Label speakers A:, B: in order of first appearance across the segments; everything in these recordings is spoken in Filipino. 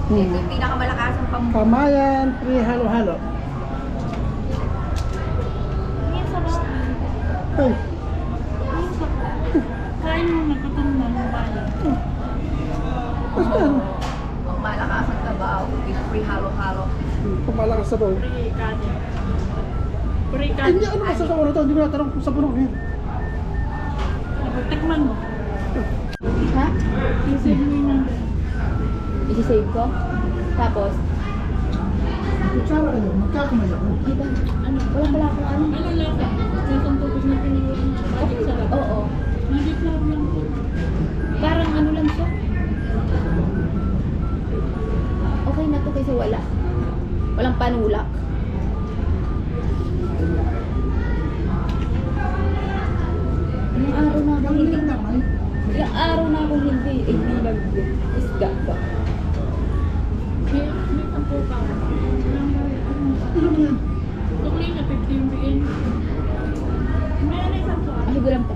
A: Ito yung pinakamalakas ang
B: Kamayan, pre-halo-halo.
C: Ang sarap.
B: Ay,
C: Ang sarap. Kain mo na katong bayan.
B: basta yan.
A: Ang malakas ang tabaw. Yung free halo-halo.
B: Pumalakas sa bawang.
C: Pre-kade. Pre-kade.
B: Hindi, ano ba sa kawan na to? Hindi ko natanong kung sa puno yun.
C: Tikman mo.
D: Ha?
C: Isip mo yung number.
D: Isi-save ko? Tapos?
B: Kutsara kayo, magkakamay ako.
D: Ay ba? Ano? Wala pala akong ano.
C: Ano lang? Yung tubig na pinili. Magic sarap.
D: Oo.
C: Magic sarap lang po.
D: Parang ano lang siya. Okay na to kasi wala. Walang panulak. Ilang araw na ako hindi. Ilang araw na ako hindi. Hindi nag-isda ba?
C: May tampo ka.
B: Ano ba yan?
C: Tukli na 15 BN. May ano yung tampo?
D: Ay, gulam pa.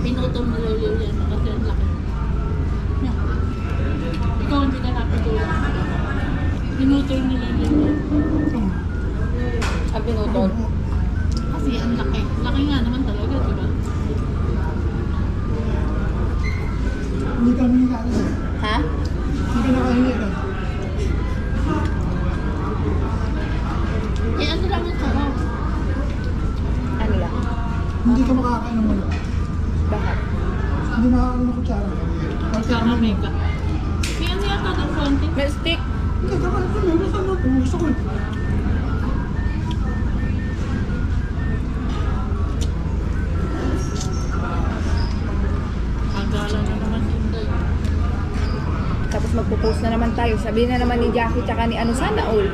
C: Pinutong nila yun yan kasi ang laki. Yan. Ikaw hindi ka napitulan. Pinutol nila yun yan.
D: Ang pinutol.
C: Kasi ang laki. Laki nga naman talaga, di ba?
B: Hindi ka humingi ka agad.
D: Ha?
B: Hindi ka nakahingi agad.
C: Eh, ano lang yung sarap?
D: Ano lang?
B: Hindi ka makakain ng wala.
D: Bakit?
B: Hindi makakain ng kutsara.
C: Sama mega. Kaya ano yata ng konti?
D: May stick.
B: Hindi ka kakain ko. Meron sa mga gusto ko.
C: Agala na naman yung day.
D: Tapos magpo-post na naman tayo. Sabihin na naman ni Jackie tsaka ni ano sana all.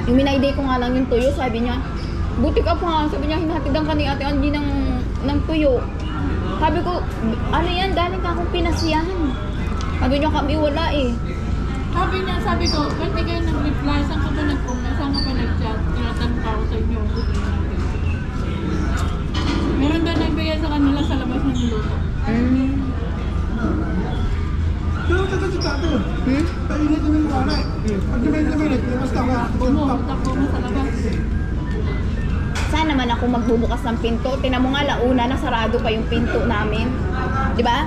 D: Yung minayday ko nga lang yung tuyo, sabi niya, buti ka pa, sabi niya, hinatidan ka ni Ate Angie ng tuyo. Sabi ko, ano yan, galing ka akong pinasiyahan. Sabi niya, kami wala eh.
C: Sabi ko, ba't di kayo nag-reply? Saan ka ba nag-comment? Saan ka ba nag-chat? Tinatanong pa ako sa inyo. Meron ba nagbigay sa kanila sa labas ng niluto?
B: Pero kasi sa tato. Painit naman yung wala eh. Pag namin, labas ka ka.
C: Takbo mo sa labas.
D: Saan naman ako magbubukas ng pinto? Tinan mo nga, launa na sarado pa yung pinto namin. Di ba?